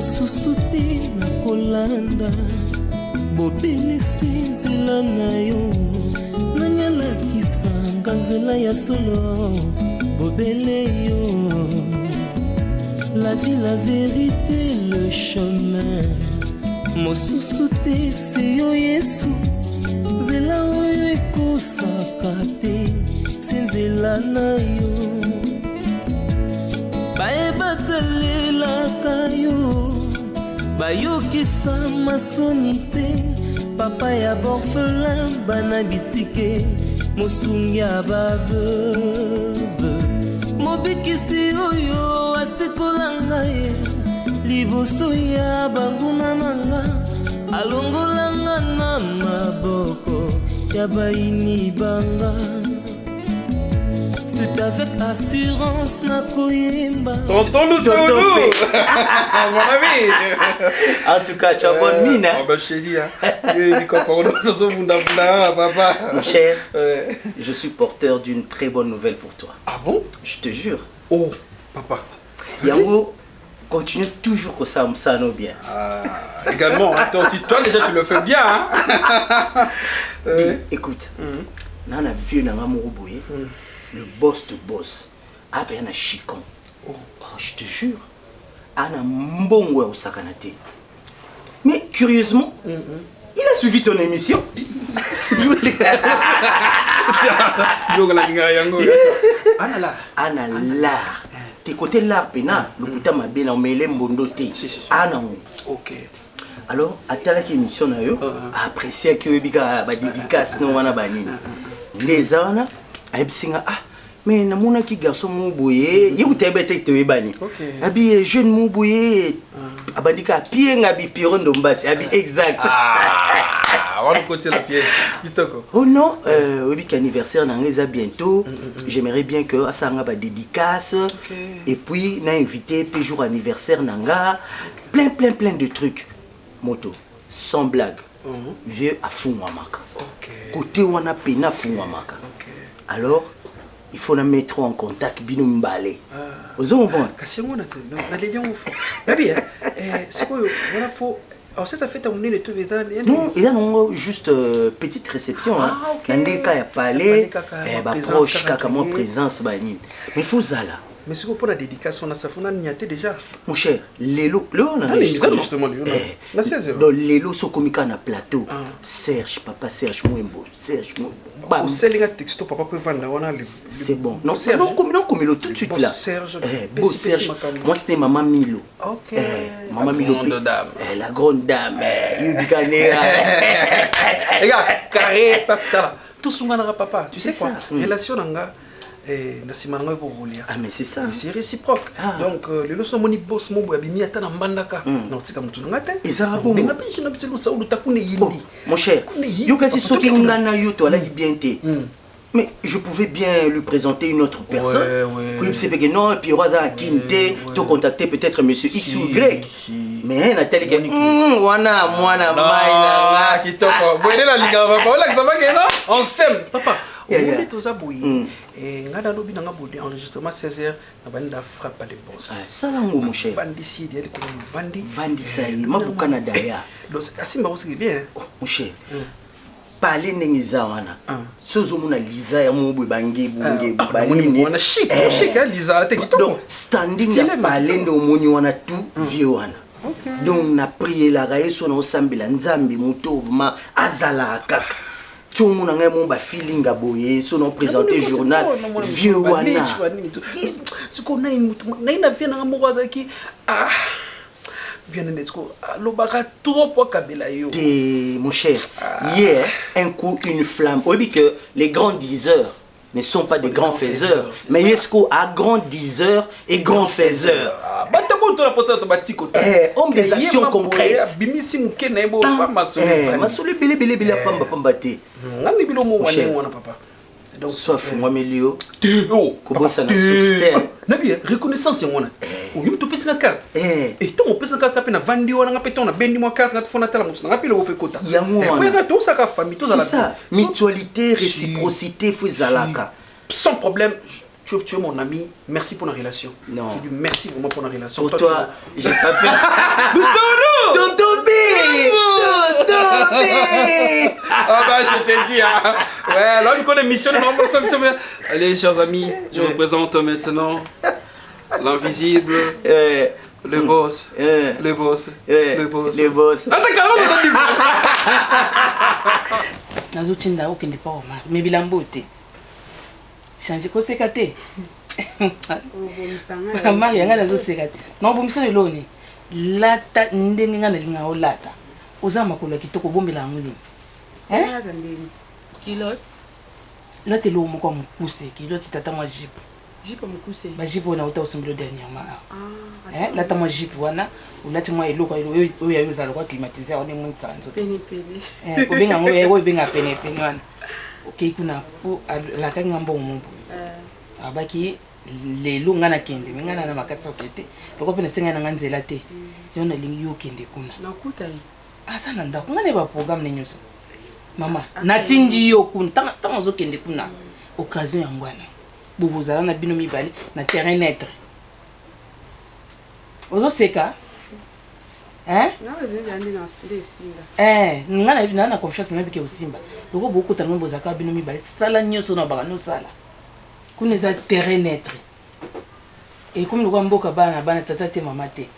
mosusu te na kolanda bobelisi nzela na yo nanyalakisanga nzela ya solo bobele yo la vie, la vérité, le chemin mosusu te se yo Yesu nzela oyo ekosaka te se nzela na yo bayebatalelaka yo bayokisa masoni te papa ya borphelin bana bitike mosungi ya baveuve mobikisi oyo asikola ngai liboso ya banguna nanga alongolanga na maboko ya baini banga. C'est avec assurance na koyemba. Tonton Loussaoulou. Mon ami. En tout cas, tu as bonne mine. Oh bah chérie, papa. Mon cher, je suis porteur d'une très bonne nouvelle pour toi. Ah bon? Je te jure. Oh, papa. Yango, continue toujours que ça me bien. Ah, également, hein, toi aussi, toi déjà tu le fais bien. Hein? Écoute, nana vieux nanga moroboye. Le boss de boss, après un chicon. Oh, je te jure, Anna Mbongo au Sakanate. Mais curieusement, il a suivi ton émission. Anna l'art. T'es côté l'art, pena, le côté ma bien en mêlé mbondoté. Anna. Ok. Alors, à telle émission, apprécié que Bika va dédicace non wana bani. Les ana. Aïbsinga ah mais namuna ki garçon mouboye yekutebe te bani abi jeune mouboye abandika pied ngabi piron dombasi abi exact on va côté la pièce kitoko. Oh non obi anniversaire na ngeza bientôt j'aimerais bien que asanga ba dédicace et puis na invité puis jour anniversaire nanga plein de trucs moto sans blague vieux à fungwamaka côté wana pena fungwamaka. Alors, il faut la mettre en contact bino mbale. Aux hommes bon. Kasi ngona te na le lion fo. Nabi c'est quoi voilà faut alors ça fait ta monnaie tout les amis. Non, il y a non juste petite réception hein. Nandeka ya palais ba proche kaka mon présence banine. Mais faut zala. Mais c'est quoi pour la dédicace on a ça fona niaté déjà. Mon cher, Lelo on a justement Lelo. Na 16. Donc Lelo so komika na plateau. Serge papa Serge Mwembo, Serge Mwembo. Au selinga texto papa peut vendre wana c'est bon. Non, non comme tout de suite là. Serge. Serge. Moi c'était maman Milo. OK. Maman Milo. La grande dame. La grande dame. Yubikanera. Regarde, carré papa. Tout ce monde papa. Tu sais quoi? Relation nanga ah mais c'est ça. C'est réciproque. Donc les leçons moni boss mo abimi ata na mbandaka. Non tika mutu ngata. Ezarabo. Mais ngapi na bitelo saulu takune yindi. Mon cher. Yo kasi soki ngana yo to ala bien té. Mais je pouvais bien lui présenter une autre personne. Oui, c'est que non, et puis on va Kinte, te contacter peut-être monsieur X ou Y. Mais Nathalie qui wana mwana maina kitoko. Boyé la liga va pas là ça va que non? On s'aime papa. On est tous abouis. Et ngada lobi nanga bodi enregistrement 16h na banda frappe les boss. Ça là mon cher. Vandi si dia ko vandi. Vandi ça y mabu Canada ya. Donc asimba aussi bien. Mon cher. Parler n'engiza wana. Sozo muna liza ya mubwe bangi bunge banini. Wana chic liza te kitoko. Donc standing ya parler ndo moni wana tout vieux wana. Donc na prier la rayeso na osambela nzambi mutovuma azala kaka. Tout le monde a un feeling à boyer, son nom présenté journal, vieux wana. Ce qu'on a une vie dans un qui vient de l'obara trop pour Kabila yo. Mon cher, hier, un coup, une flamme. On dit que les grands diseurs ne sont pas des grands faiseurs, mais Yesko a grand diseur et grand faiseur. Homme des actions concrètes. Donc, soit fais-moi milieu. Comment ça n'a Nabi, reconnaissance c'est moi. Ou tu pèses la carte. Et toi on pèse la carte après na vandi on a pété on a bendi moi carte na fona tala musu na pile au fait quota. Et puis tout ça ka famille tout ça. C'est ça. Mutualité, réciprocité, faut zalaka. Sans problème. tu es mon ami, merci pour la relation. Non. Je dis merci vraiment pour la relation. Pour toi, j'ai pas pu. Ah bah je t'ai dit hein. Ouais, là on connaît mission de vraiment. Allez chers amis, je vous présente maintenant l'invisible, le boss, le boss, le boss. Le boss. Ah t'as carrément nazotinda okende pa omar me bilambo te change koseka te mari yanga nazoseka te naobomisa lelo ni lata ndenge nga nalinga olata oza makolo ya kitoko obombela yango nini kilote lata elo moko ya mokuse kilote tata mwa jipe jipe mokuse bajipe wana ota osombelo dernièrement lata mwa jipe wana olati mwa eloko oyo yayo ozala kwa climatiser wana emonisa nzoto kobenga yango oyo ebenga penepene wana okei kuna po alakaki nga mbongo mombo abaki lelo nga nakende me nga na makasi oke te loko mpe nasengai nanga nzela te yo nalingi yo okende kuna asa na ndako nga na baprogramme ne nyonso mama natindi yo kuna ntango ozokende kuna occasion yango wana bobozala na bino mibale na terrain netre ozoseka nga na confiance na bike osimba loko bokota ngo bozaka bino mibale sala nyonso na baka nosala kuna eza terrain netre ekomi lokwa mboka bana tata te mama te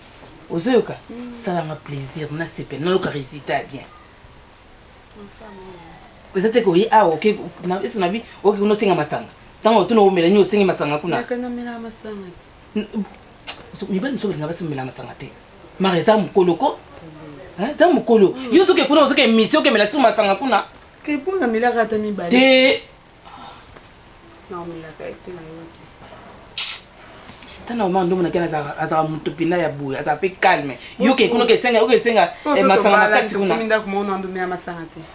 ozoyoka salanga plaisir na sepele nayoka résultat ya bien eza te koyi awa ese nabi oke kuna osenga masanga ntango otuna omela nini osengi masanga kuna mibali moso balinga basemela masanga te mara eza mokoloko eza mokolo yo soki kuna osoki émission okemela su masanga kuna te tana oma ndombo nakena azaka moto mpina ya boye azaka mpe calme yoke kuna okesenga masanga makasi kuna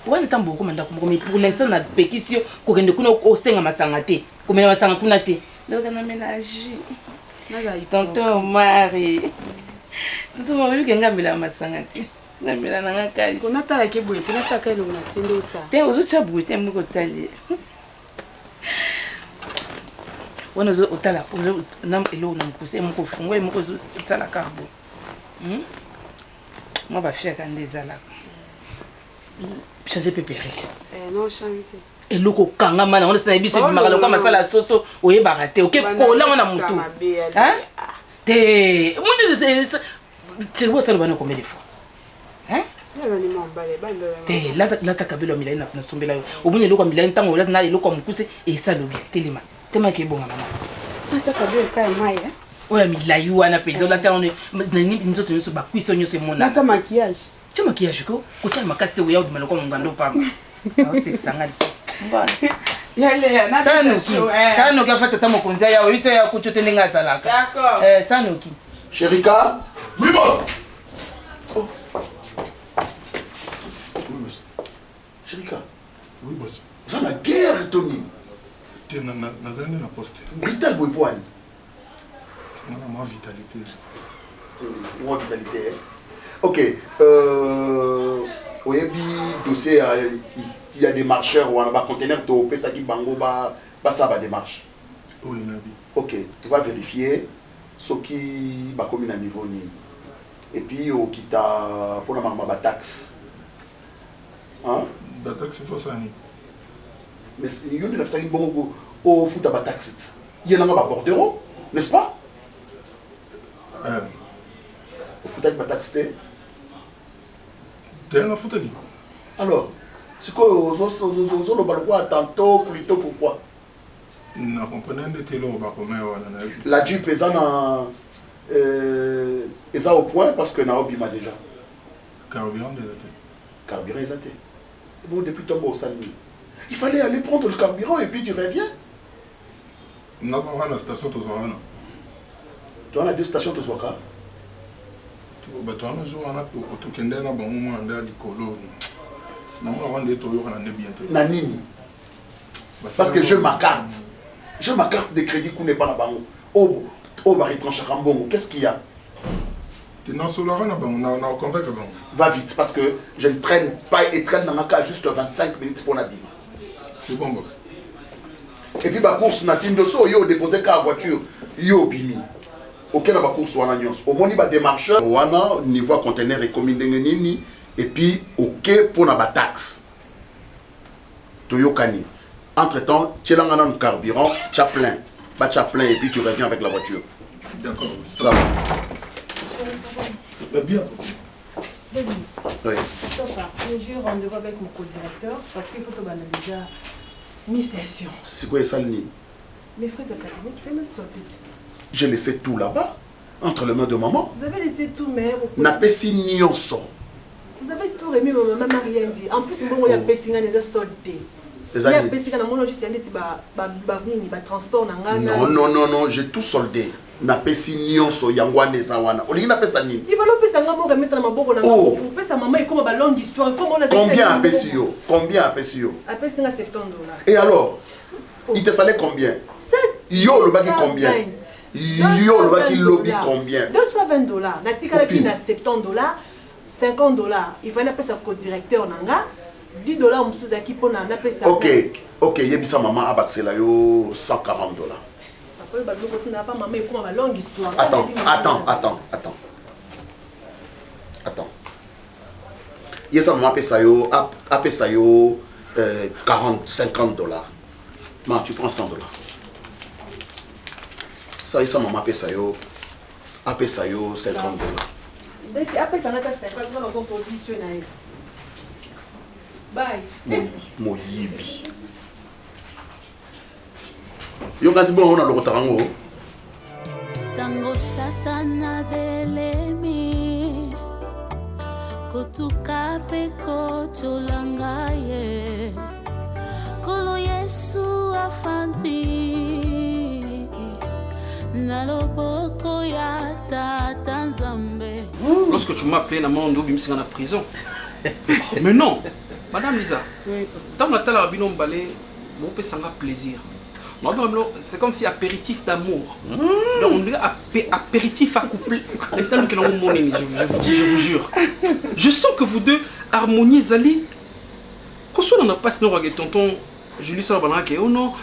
wana ntango okoma ndako moko mais pour l'instant napekisi yo kokende kuna osenga masanga te komela masanga kuna te lokana ménage tonton mari tonton mari yoke ngambela masanga te ngambela nanga kasi te ozotya boye te moko otali wana otala eloko na mokuse moko fungwele moko ezosalaka bo mwa bafiaka nde ezalaka change mpe perike eloko okangama nango nasi na yebiso ebimaka lokwa masala ya soso oyebaka te okekolango na motu te motu osala bana combien de fois te lata kabelo ya milai nasombela yo obuni eloko ya milai ntango olati na eloko ya mokuse esalobi telema temaki ebonga mama oyo ya milai wana mpenza olata nzoto nyonso bakwiso nyonso emona tia makiyage ko kotia makasi te oya odima lokwa mongando pamba aosekisanga lisusu sanoki afa tata mokonzi ayawe biso ya kutu te ndenge azalaka sanoki Chérika. Oui, bon. Oh. Oui, boss. Chérika. Oui, boss. Vous avez la guerre, Tony. Tu es dans la poste. Vital Boypoine. Moi, vitalité. Moi, vitalité. Ok. Au dossier, il y a des marcheurs ou un conteneur de Pesaki Bango, ça va démarche. Oui, Nabi. Ok. Tu vas vérifier ce qui va comme un niveau. Et puis, au qui t'a pour la taxe. Hein? La taxe, il faut ça. Mais il y a une bon au foot à taxe. Il y a un bordereau, n'est-ce pas? Au foot à taxe. Alors, c'est quoi aux balcons tantôt plutôt pourquoi? Non, comprenez de télo la dupe est au point parce que n'a obima déjà. Carburant déjà. Carburant est bon depuis ton beau samedi. Il fallait aller prendre le carburant et puis tu reviens. Nous avons la station de Zoana. Tu as deux stations de Zoaka. Tu as un jour on a tout qui est dans bon moment dans les colons. Nous avons des toyos on a bientôt. Nanini. Parce que je m'accarte. Je m'accarte de crédit qu'on n'est pas là-bas. Oh, Baritran Chakambon, qu'est-ce qu'il y a? On a convaincu. Va vite, parce que je ne traîne pas et traîne dans ma case juste 25 minutes pour la dîme. C'est bon, boss. Et puis, ma course, Natine de so, yo, déposé la voiture, yo, bimi. Ok, la course, wana nyos. Au moins, il va démarcher, wana, niveau conteneur et commune d'engenini, et puis, ok, pour la taxe. Toyo Kani. Entre-temps, tu as un carburant, tu as plein. Bah, tu as plein, et puis tu reviens avec la voiture. D'accord. Ça va. Bien. Oui. J'ai eu rendez-vous avec mon co-directeur parce qu'il faut que tu déjà mi-session. C'est quoi ça, Lini? Mes frères académiques, fais-le sortir. J'ai laissé tout là-bas, entre les mains de maman. Vous avez laissé tout, mais... N'a pas si nyonso. Vous avez tout remis, mais maman m'a rien dit. En plus, il y a Pessinga des soldés. Il y a Pessinga dans mon logis, il y a transport. Non, j'ai tout soldé. N'a pas si nyonso, yangwa nezawana. Olingi n'a pas ça nini. Il va le faire ça, remettre dans ma bourre. Oh. Pour faire ça, maman, il comme une longue histoire. Combien à Pessio? Combien à Pessio? À Pessinga, $70. Et alors? Il te fallait combien? Yo, le baki combien? Yo, le baki lobby combien? $220. Natika qui n'a $70, $50. Il fallait appeler ça co-directeur nanga. $10 msuzaki pour na appeler ça. Ok, yebisa maman abaxela yo $140. Attends. Yesa maman appelle ça yo 50 $. Man, tu prends $100. Ça, yesa maman appelle ça yo 50 $. Après ça, on a 50 $, on a 10 $. Bye. Moyibi. Yo kasi bon on a le rotarango. Tango satana belemi kotuka peko cholangaye kolo Yesu afanti naloboko ya tata Nzambe. Lorsque tu m'as appelé na mondo bimsinga na prison. Mais non, Madame Lisa. Dans la tala rabino mbalé, mon père s'en a plaisir. C'est comme si apéritif d'amour. Donc on dit apéritif accouplé. Je vous jure. Je sens que vous deux harmoniez Zali. Quand on a passé nos regards, tonton Julie Salabana qui oh non,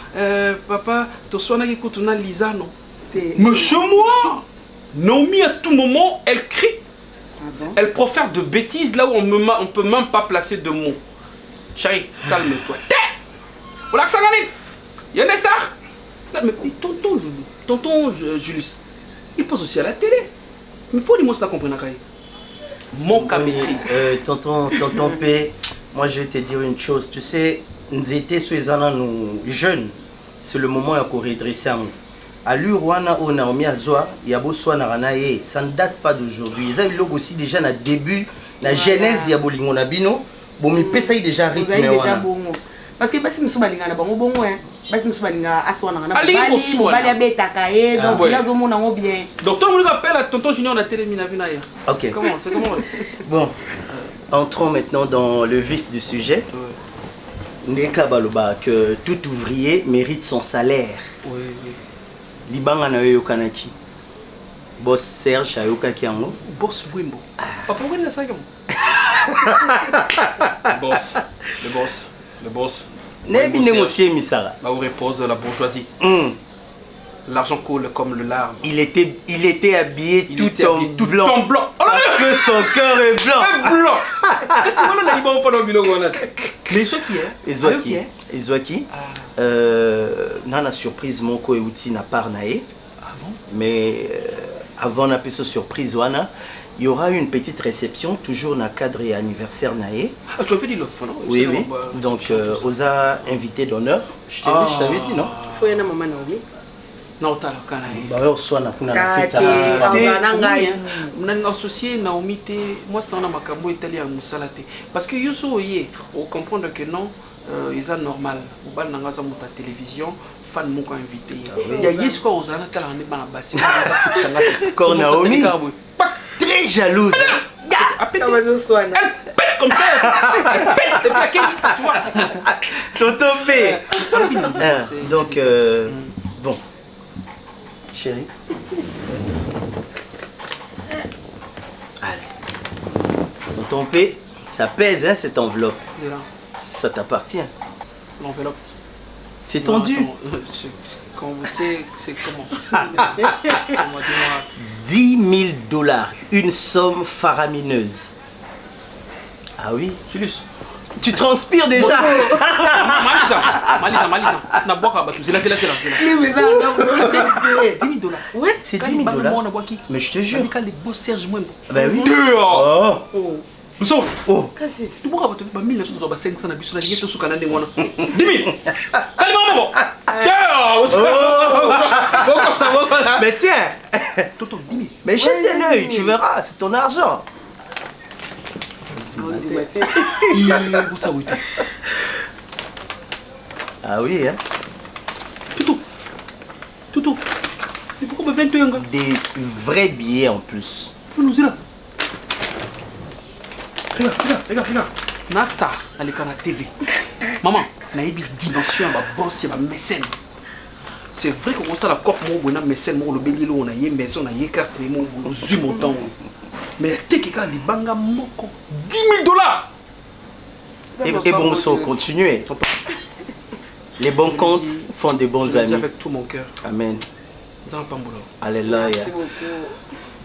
papa, tu sois là qui écoute on a Lisa non. Mais chez moi, Naomi à tout moment elle crie. Elle profère de bêtises là où on ne peut même pas placer de mots. Chérie, calme-toi. On a que ça gagné. Il y a des stars. Mais tonton Julius, il pose aussi à la télé. Mais pour lui, moi, ça comprend. Mon cas maîtrise. Tonton P, moi je vais te dire une chose. Tu sais, nous étions sur les nous jeunes. C'est le moment où on redresser à nous. À l'Urwana, au Naomi Azoa, il y a beau soin à Ranae. Ça ne date pas d'aujourd'hui. Ils avaient aussi déjà dans le début, la genèse, il y a Bolingo Nabino. Bon, mais peut-être déjà rythme. Parce que si nous sommes allés à la bon, basi msubalinga aswana na bali abetaka ye donc yazo mona ngo bien. Docteur on appelle à tonton Junior la télé mina ya. OK. Comment c'est comment? Bon. Entrons maintenant dans le vif du sujet. Ndeka baloba que tout ouvrier mérite son salaire. Oui. Libanga na yo kanaki. Boss Serge ayoka kiango. Boss Bwimbo. Papa on est ça comme. Le boss. Nebi négocier misara. Là où repose la bourgeoisie. L'argent coule comme le larme. Il était habillé tout en blanc. Parce que son cœur est blanc. Qu'est-ce que c'est bon pendant le mais Ezwaki. Nana surprise mon ko euti na parnaé. Ah bon? Mais avant na peso surprise wana, il y aura une petite réception toujours dans le cadre et anniversaire naé. Ah, tu as fait l'autre fois, non? Oui. Donc osa invité d'honneur. Je t'avais dit non? Faut y aller maman Naomi. Non, t'as le canal. Bah on soit na kuna la fête. On associé Naomi te moi c'est dans ma cabo italien musalate parce que yoso yé on comprendre que non ils sont normal au bal nanga za muta télévision fan mon invité il y a yes quoi aux ana tala ne bana basi Encore Naomi très jalouse. Comme ça, elle pète le paquet, tu vois. Tonton P. Donc, bon. Chérie. Allez. Tonton P, ça pèse, hein, cette enveloppe. Ça t'appartient. L'enveloppe. C'est tendu. Quand vous savez, c'est comment? Dis-moi. 10 000 $, une somme faramineuse. Ah oui? Julius. Tu transpires déjà. Malisa. Na bois là. C'est là. 10 000 $. Ouais, c'est 10 000 $. Mais je te jure. Les beaux Serge moi. Ben oui. Oh. Nous sommes. Oh. Cassé. Tu pourras pas 1000 $, 500 na biso na yeto sous canal ngwana. 10 000. Calme-moi. Mais tiens. Toto 10 000. Mais jette un œil, tu verras, c'est ton argent. Ah oui, hein? Toto. Mais pourquoi 21 gars? Des vrais billets en plus. Nous y là. Regarde. Nasta, elle est à la TV. Maman, on a une dimension, on boss, on mécène. C'est vrai qu'on a la cop, on a mécène, on a une on a une maison, on a une carte, on a zoom montant. Mais t'es quelqu'un qui banga moko 10 000 $. Et bon, ça continuez. Les bons comptes font des bons amis. Avec tout mon cœur. Amen. Alléluia. Merci beaucoup.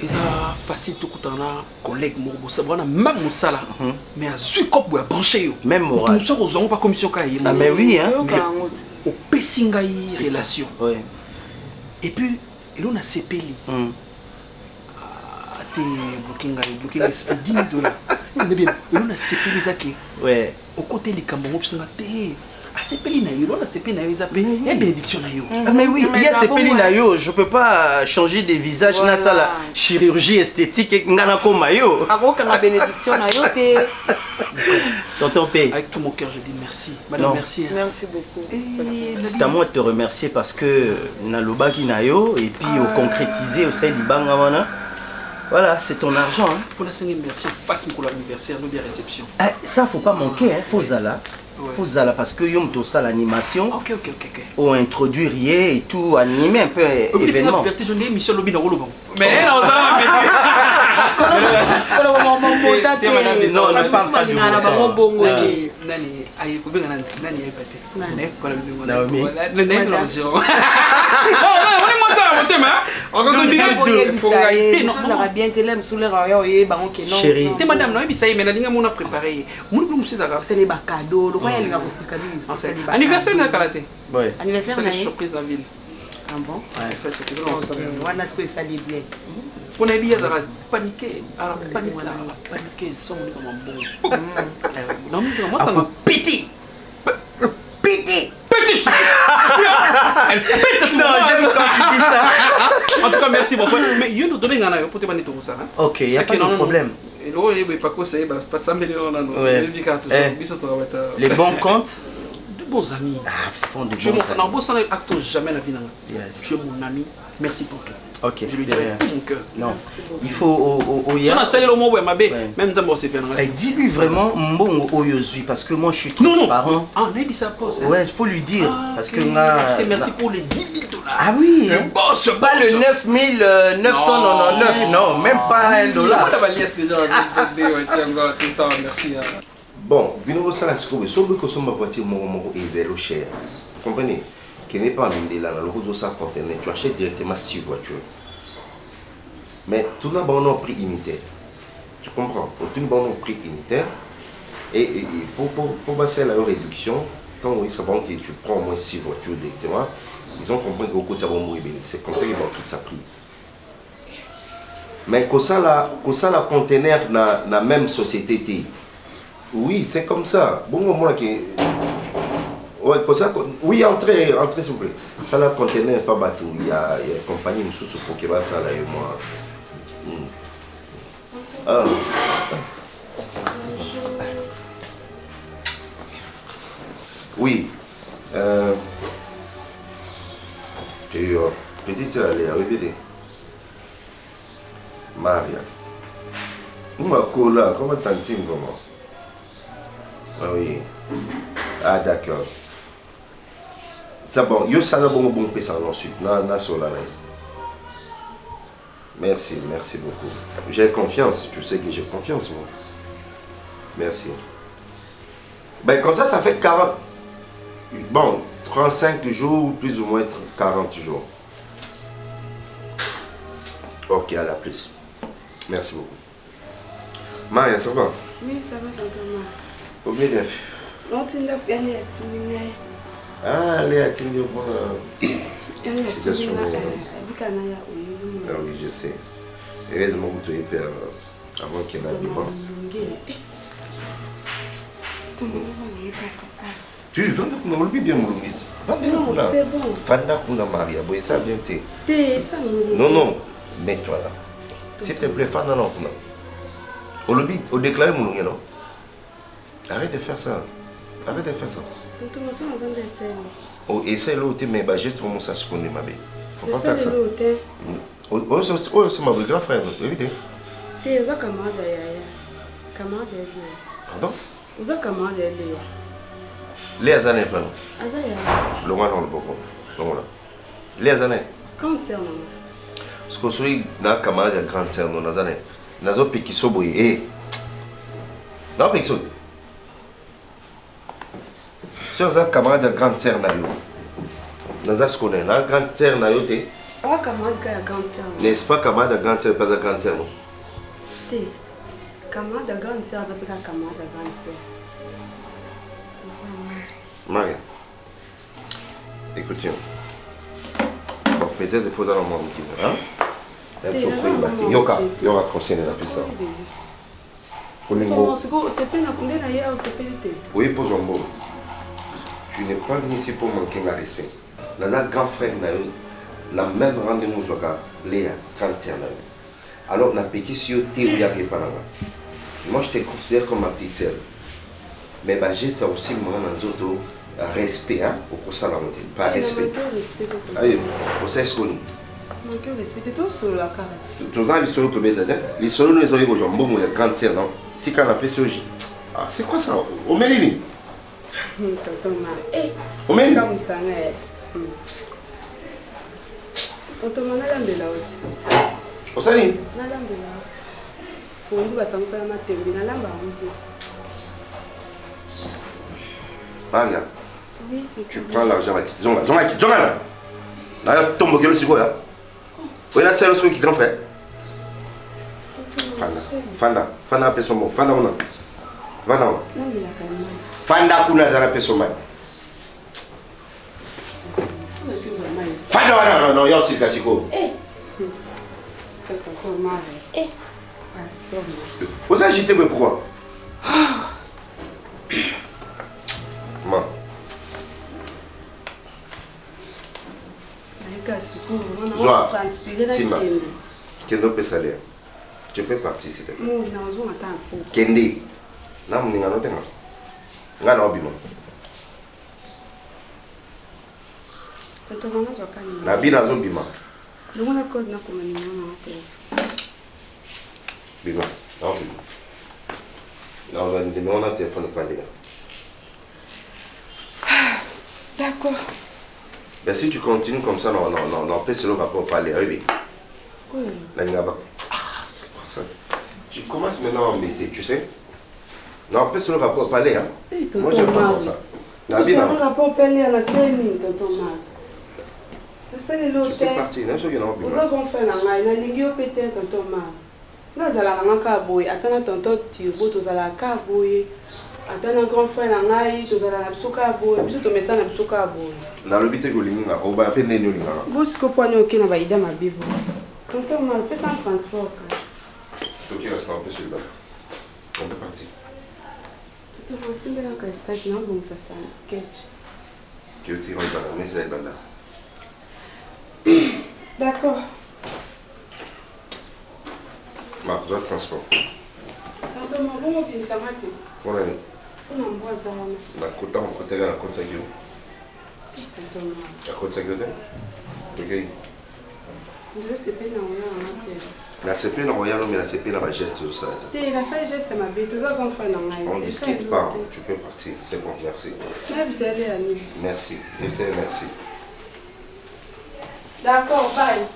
Et ça facile tout le temps collègue moi ça va même ça là mais à zu cop ou à brancher même moral nous sommes aux pas commission kai ça mais oui hein au pessinga relation oui et puis il on a sepeli te booking 10 000 $. Mais bien on a sepeli ça qui ouais au côté les cambons pessinga te a sepeli na yo on a sepeli na yo ça il y a bénédiction na yo mais oui il y a sepeli na yo je peux pas changer des visages na ça la chirurgie esthétique ngana ko mayo avant la bénédiction na yo te tonton P avec tout mon cœur je dis merci madame merci merci beaucoup c'est à moi de te remercier parce que na lobaki na yo et puis au concrétiser au sein du banga wana. Voilà, c'est ton argent. Hein. Faut la signer merci face pour l'anniversaire, nous bien réception. Ça faut pas manquer, hein. Faut zala. Faut zala parce que yom to ça l'animation. OK. On introduit rien et tout animer un peu événement. Mais non, ça non, ne parle pas du nani ayi kubenga nani ayi pate nani kola bingo Naomi nani no jo non on est monté à monter mais on va dire faut gagner non ça va bien te l'aime sous les rayon et ba on que non chérie te madame no bisa mais na mona préparer mon plus monsieur ça c'est les cadeaux le quoi il va aussi cadeau anniversaire na kalaté ouais anniversaire c'est une surprise dans la ville ah bon ouais ça c'est quelque chose on a ce que ça dit bien on a bien paniqué son comme un bon non mais moi ça m'a piti elle pète non j'aime quand tu dis ça en tout cas merci mon frère mais il nous donne ngana pour te bani tout ça OK il y a pas de problème et là il pas quoi c'est pas 100 millions là non les bons comptes de bons amis fond de bons amis non bon ça acte jamais la vie tu es mon ami merci pour tout. OK. Je lui dirai tout mon cœur. Non. Il faut même ça c'est bien. Dis-lui vraiment mbongo oyozui parce que moi je suis transparent. Ah, mais ça pose. Ouais, il faut lui dire parce que c'est merci pour les 10 000 $. Ah oui. Pas le 9 999 non, même pas $1. Merci. Bon, bino ça là ce que so que so ma voiture mo est vélo cher. Vous comprenez? Qui n'est pas un là, le ça conteneur, tu achètes directement 6 voitures. Mais tout le monde a un prix unitaire. Tu comprends? Tout le monde a un prix unitaire. Et pour passer à la réduction, quand oui, ça va que tu prends au moins 6 voitures directement, ils ont compris que ça va mourir. C'est comme ça qu'ils vont quitter ça prix. Mais que ça la conteneur dans la même société. Oui, c'est comme ça. Bon, moi qui. Ouais, pour ça, oui, entrez s'il vous plaît. Ça là, conteneur pas bateau. Il y a une compagnie qui pour qui va ça là et moi. Ah. Oui. Tu petite allez répéter. Maria. Comment t'entends comment? Ah oui. Ah d'accord. C'est bon, yo ça bon pesant ensuite. Na sola là. Merci beaucoup. J'ai confiance, tu sais que j'ai confiance moi. Merci. Ben comme ça fait 40. Bon, 35 jours, plus ou moins 40 jours. Ok, à la plus. Merci beaucoup. Maria, ça va? Oui, ça va, tonton. Au milieu. Non, tu n'as pas allé à Tini. Ah, allez à Tini, bon. Situation. Ah oui, je sais. Heureusement que tu es père avant qu'il n'ait pas. Tu vas nous bien, mon vite. Non, c'est bon. Fanda Kuna Maria, boy, ça bien t'es. Non, non, mets-toi là. S'il te plaît, Fanda non. Au déclaré mon nom, non? Arrête de faire ça. Arrête de faire ça. Oh, essaye l'autre, mais bah, juste pour moi, ça se connaît, ma belle. Faut pas faire ça. Oh, c'est ma grand frère, évitez. Tu es un camarade de Yaya. Camarade de Yaya. Pardon? Vous êtes camarade de Yaya. Les années, pardon. Azaya. Le moins dans le bocon. Les années. Quand c'est maman? Parce que celui dans le camarade de grande sœur, dans les années. Dans un pays qui s'oublie. Eh. Dans un pays qui s'oublie. Sur un camarade de grande sœur, dans un ce qu'on est. Dans la grande sœur, t'es. Ah, camarade de grande sœur. N'est-ce pas camarade de grande sœur, pas de grande sœur, non? T'es. Camarade de grande sœur, ça peut être camarade de grande sœur. Maria, écoute, bon, peut-être que dans le monde qui va, hein? Il y aura conseil de la puissance. Oui, pose un mot. Tu n'es pas venu ici pour manquer de respect. Notre grand frère n'a eu la même rendez-vous que Léa, 30 ans. Alors, on a pété sur théorie avec Panama. Moi, je te considère comme ma petite sœur. Mais bah, juste aussi, moi, dans autres respect, hein, au cours de la montée. Pas respect. Aïe, au sait ce qu'on dit. Manquer respect, tout sur la carte. Tous les solos que vous avez, les solos nous ont eu aujourd'hui, bon, il y a grand tiers, non? Tu as fait ce jeu. Ah, c'est quoi ça? Au Mélini? Au Mélini? Comme ça, on te demande à l'ambela. Au Sani? À l'ambela. Pour nous, ça me semble que tu es à l'ambela. Maria, oui, tu prends l'argent avec Zonga. Là, tombe au kilo, c'est quoi là? Oui, là, c'est le truc qui est grand frère. Fanda, appelle son mot. Fanda, Fanda, Kuna, Zara, appelle son mot. Fanda, non, y'a aussi le classico. Vous avez agité, mais pourquoi? Zoa, Sima, Kendo peut salaire. Tu peux partir s'il te plaît. Kendi, na mninga no tenga. Nga na obima. Na bina zo bima. Ndongona code na komani mama te. Bima, na obima. Na on va demander un téléphone pas là. D'accord. Ben si tu continues comme ça, on peut se le rapport parler. Oui. Oui. Ah, c'est quoi ça? Tu commences maintenant à m'embêter, tu sais? Non, on peut se le rapport parler, hein? Moi, j'aime pas comme ça. Tu sais, le rapport parler à la scène, tonton Marc. La scène est l'hôtel. Tu peux partir, non? Vous avez fait la main, il a l'ingé peut-être, tonton Marc. Nous allons à la caboye, attends tonton Thierry, tu vas à la caboye. Attends, grand frère, tu vas à la psukaboye, puis tu mets ça dans la psukaboye. Dans le but de l'ingé, on va appeler l'ingé. Vous ce que vous pouvez faire, vous allez ma Bible. Tonton Marc, fais ça en transport. Ok, reste un peu sur le banc. On peut partir. Tonton Marc, si vous avez un sac, non, bon, ça sent. Que tu rentres dans la maison, c'est le banc. D'accord. Ma, je transport. Tonton Marc, bon, puis ça m'a dit. On a dit. On envoie ça. Na côté, on côté là, on côté ça. Tonton Marc. À côté ça, ok. Je sais pas dans la la CP non royal mais la CP dans la geste tout ça. La seule geste ma vie, tout ça qu'on fait dans la. On discute pas, tu peux partir, c'est bon, merci. Merci, merci. D'accord, bye.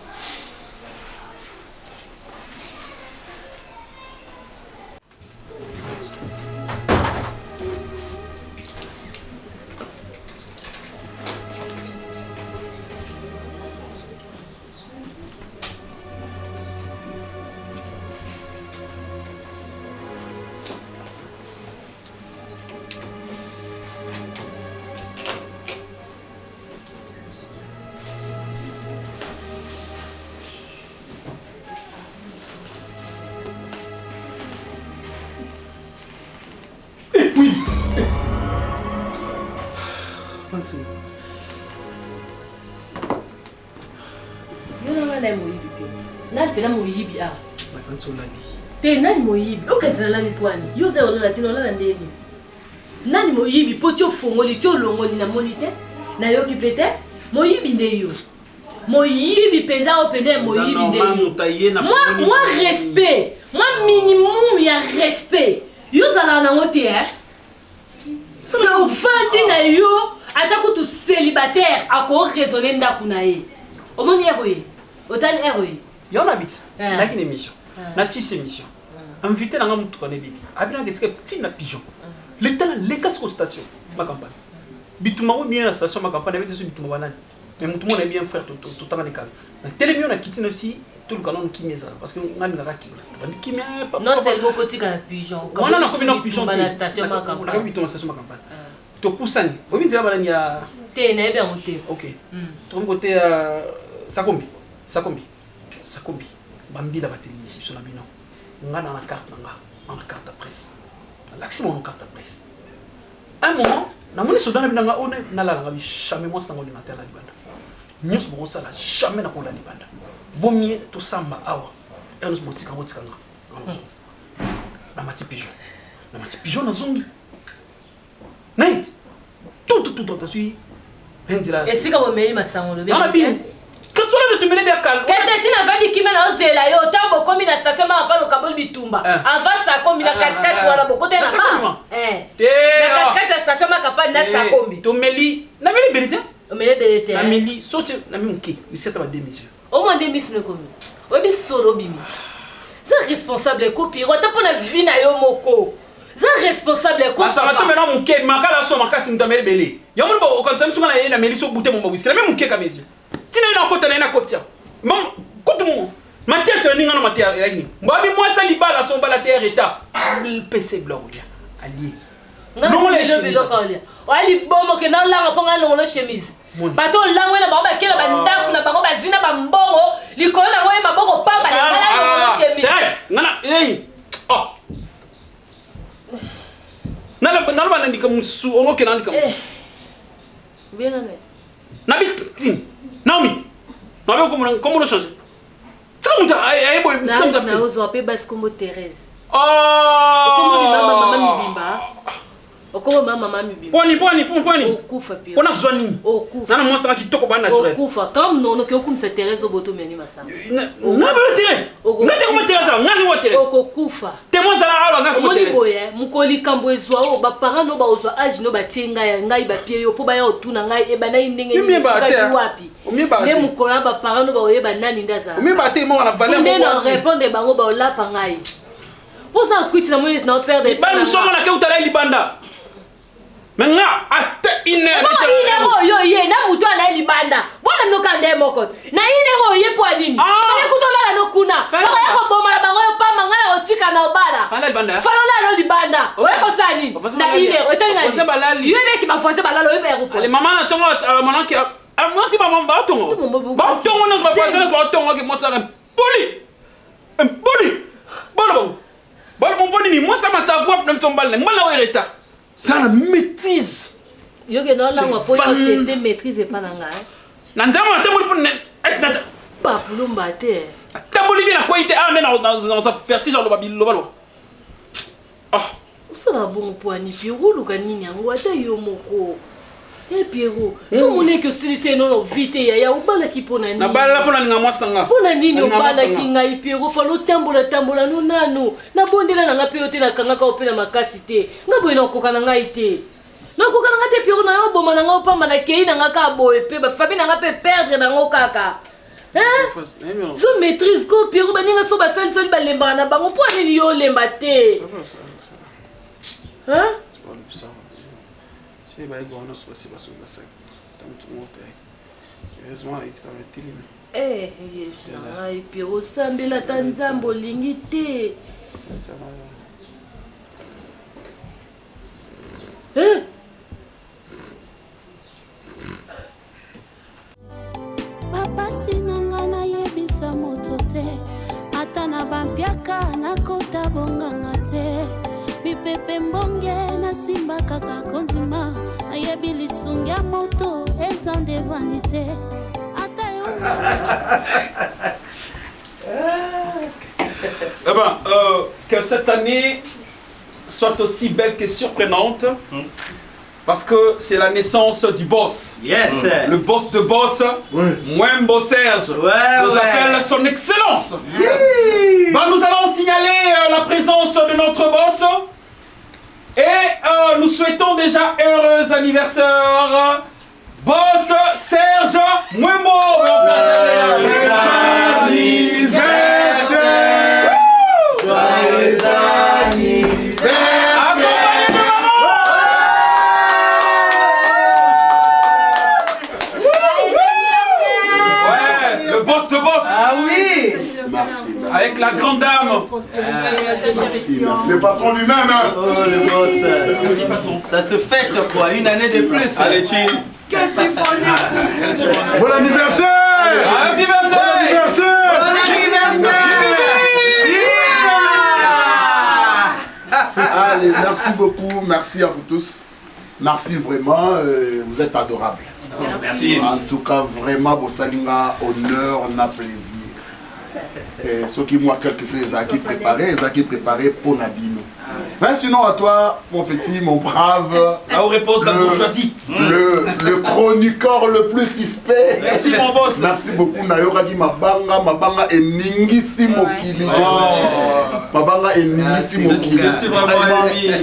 na moyibi pe na pe na moyibi ah te nani moyibi okazala nani pwani yoze olala tino olala ndeni nani moyibi po tio fongoli tio longoli na monite na yoki pete moyibi nde yo moyibi penza o pende moyibi nde yo moi respect moi minimum ya respect yozala na ngote na ufandi na yo atako tu célibataire ako raisonner ndaku na ye omoni eroye otani eroye yo na bit na kine émission na 6 émissions invité na ngamu tukane bibi abina ketike petit na pigeon l'état les casques station ma campagne bituma ou bien la station ma campagne avec des bituma banani mais tout le monde est bien frère tout temps égal na télévision na kitine aussi tout le canon qui meza parce que ngani na rakibla qui pas non c'est le côté ka pigeon comme non comme non pigeon na station ma campagne na bituma station ma campagne to pusani obi nzela banani ya te na bien monter OK to côté sakombi bambila ba télévision sur la bino ngana na carte na carte de presse l'accès mon carte de presse un moment na moni soda na binanga one na la ngabi jamais moi na ordinateur la libanda nyos bo sala jamais na ko la libanda vaut mieux to samba awa et nous botika nga na mati pigeon na zongi night tout ta suis pendira et si ka bo meli masango lo bien quand tu as de te mêler des calmes. Quand tu n'as pas dit qu'il m'a osé là, yo, t'as beaucoup mis la station, m'a pas le câble bitumba. En face ça comme il a 4x4 sur la beaucoup de la main. La 4x4 station m'a capable na ça combi. To meli, na meli belité. O meli belité. Na meli, sorti na même qui, il s'est pas démission. Au moins démission comme. O bi solo bimis. C'est responsable copie, t'as pas la vie na yo moko. C'est responsable copie. Ça va te maintenant mon quai, makala so makasi mtameli belé. Yo mon bo quand ça me sunga na meli so bouté mon whisky. La même mon quai kamezi. Tina ina kota na ina kotia. Mam kotu mo. Ma tête ni ngana ma tête yakini. Mbabi moi ça libala son bala terre état. PC blanc ya. Ali. Non les chemises. Ali bomo ke na langa ponga ngolo chemise. Bato langwe na baba kela bandaku na bango bazuna bambongo likolo na ngoye maboko pamba na ngolo chemise. Ngana oh. Nala bana ndika musu ongo ke na ndika. Bien né. Nabi Naomi, comment le changer? Tu sais comment na uzo ape basi comme Thérèse. Oh! Maman mibimba. Okoma mama mibimba. Poni. Okufa pia. Ona zwani. Okufa. Nana monstra kitoko ba naturel. Okufa. Comme non que okum sa Thérèse oboto meni masanga. Na ba Thérèse. Ngate comme Thérèse, ngani wa Thérèse. Okufa. Témoin za la ngaka comme Thérèse. Boye, mukoli kambo ezwa o ba parents no ba ozwa age no ba tienga ya ngai ba pie yo po ba ya otuna ngai e ba na ndenge ni wapi. Ne mukola ba parents no ba oyeba nani ndaza. Omi ba te mo na valeur mo. Ne répondre bango ba ola pa ngai. Pour ça quit na mo na perdre. Ba nous sommes na ke utala libanda. Mais nga ate ine yo ye na mutu ala libanda bona noka nde moko na ine ro ye po alini ale kutola no kuna ba ya ko boma bango pa manga otika na obala fala libanda fala no libanda we ko sani na ine etali ngani fose balali yo be ki ba fose balalo yo be ko ale mama na tongo mama ki moi si maman ba tongo no ba fose ba tongo ki mota poli bon boni ni moi ça m'a ta voix na tombal na mala wereta. Ça la maîtrise. Yo que non là on peut tester maîtrise pas nanga. Nanzama tamboli pour pas pour l'ombater. Tamboli bien quoi était dans sa fertige lo balo. Ah. Ça va bon pour ni Pierrot lukanini yango ata yo moko. Eh Pierrot, so mone que si c'est non vite ya ubala ki pona nini. Na bala pona ninga mwasanga. Pona nini ubala ki ngai Pierrot falo tambola no nano. Na bondela na ngape yote na kanga ka opena makasi te. Ngabo ina kokana ngai te. Na kokana ngate Pierrot na yo boma na nga opamba na kei na nga ka boye pe ba famille na nga pe perdre na ngo kaka. Je maîtrise ko Pierrot baninga so ba sali ba lemba na bango po nini yo lemba te. Hein? C'est pas égal, non, c'est pas sur la sac. Tant tout monte. Heureusement, ça va être éliminé. Eh, Pierrot sambela tanzambo lingite. Papa sinanga na yebisa moto te. Ata na bampiaka na kota bonganga te. Bipepe mbonge na simba kaka konzima ayebi lisungia moto ezande vanité ata yo Eh ben, que cette année soit aussi belle que surprenante. Parce que c'est la naissance du boss. Yes. Le boss de boss, Mwembo Serge, nous appelle son excellence. Ben, nous allons signaler la présence de notre boss. Et nous souhaitons déjà heureux anniversaire, boss Serge Mwembo. Joyeux anniversaire. Joyeux anniversaire. Merci. Avec la grande dame. Merci. Le patron lui-même. Hein. Oh, le boss. Ça se fête quoi, une année de plus. Allez, chill. Que tu Bon anniversaire. Happy birthday. Bon anniversaire. Allez, merci beaucoup. Merci à vous tous. Merci vraiment. Vous êtes adorables. Merci. En tout cas, vraiment, Bossalinga, honneur, on a plaisir. Ce qui moi quelque chose qui préparé pour Nabino. Mais sinon à toi, mon petit, mon brave. Là où repose la bourgeoisie. Le chroniqueur le plus suspect. Merci mon boss. Merci beaucoup. Nayoragi mabanga eningisi mokili. Mabanga eningisi mokili. Je suis vraiment ému.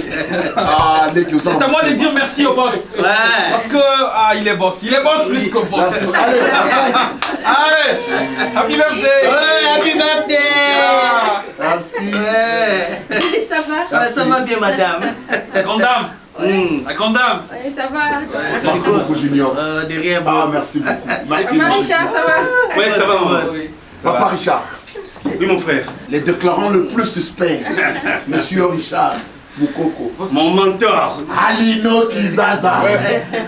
C'est à moi de dire merci au boss. Parce que il est boss. Il est boss plus que boss. Allez, happy birthday. Happy birthday. Merci. Ça va? Ça va bien, madame. La grande dame. La grande dame. Ouais, ça va. Merci beaucoup, Junior. De rien, boss. Ah, merci beaucoup. Merci. Maman Richard, ça va? Oui, ça va, boss. Papa Richard. Oui, mon frère. Les déclarants le plus suspect. Monsieur Richard. Moukoko. Mon mentor. Alino Kizaza.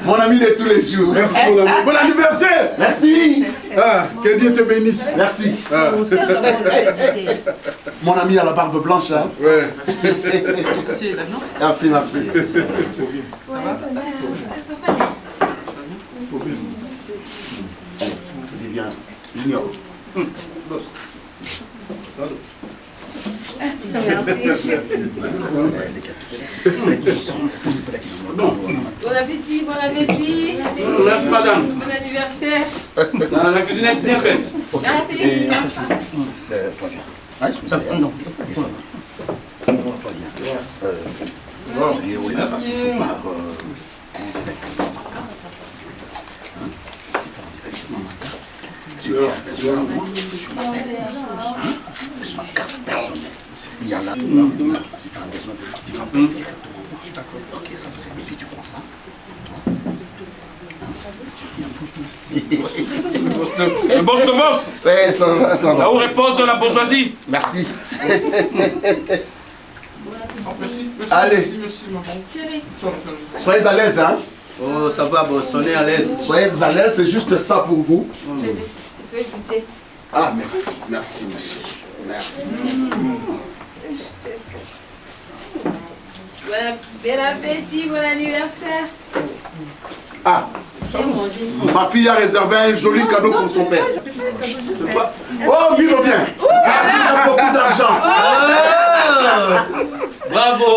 Mon ami de tous les jours. Merci mon ami. Bon anniversaire. Merci. Que Dieu te bénisse. Merci. Mon ami à la barbe blanche. Hein? Ouais. Merci, merci. Dis bien, Junior. Bon appétit, bon appétit. Merci, madame. Bon anniversaire. La cuisine est bien faite. Merci. Toi viens. Ah, excusez-moi. Non. Toi viens. C'est ma carte personnelle. Il y a là. Si tu as besoin de ok, ça fait. Et puis tu prends ça. Le boss de boss. Ouais, ça va, ça va. Là où repose la bourgeoisie. Merci. Merci. Allez. Merci, maman. Chérie. Soyez à l'aise, hein. Oh, ça va, boss. On est à l'aise. Soyez à l'aise, c'est juste ça pour vous. Tu peux écouter. Ah, merci. Merci, monsieur. Merci. Bon appétit, bon anniversaire. Ah, ma fille a réservé un joli cadeau pour son père. Oh, Milo, viens. Ma fille a beaucoup d'argent. Bravo.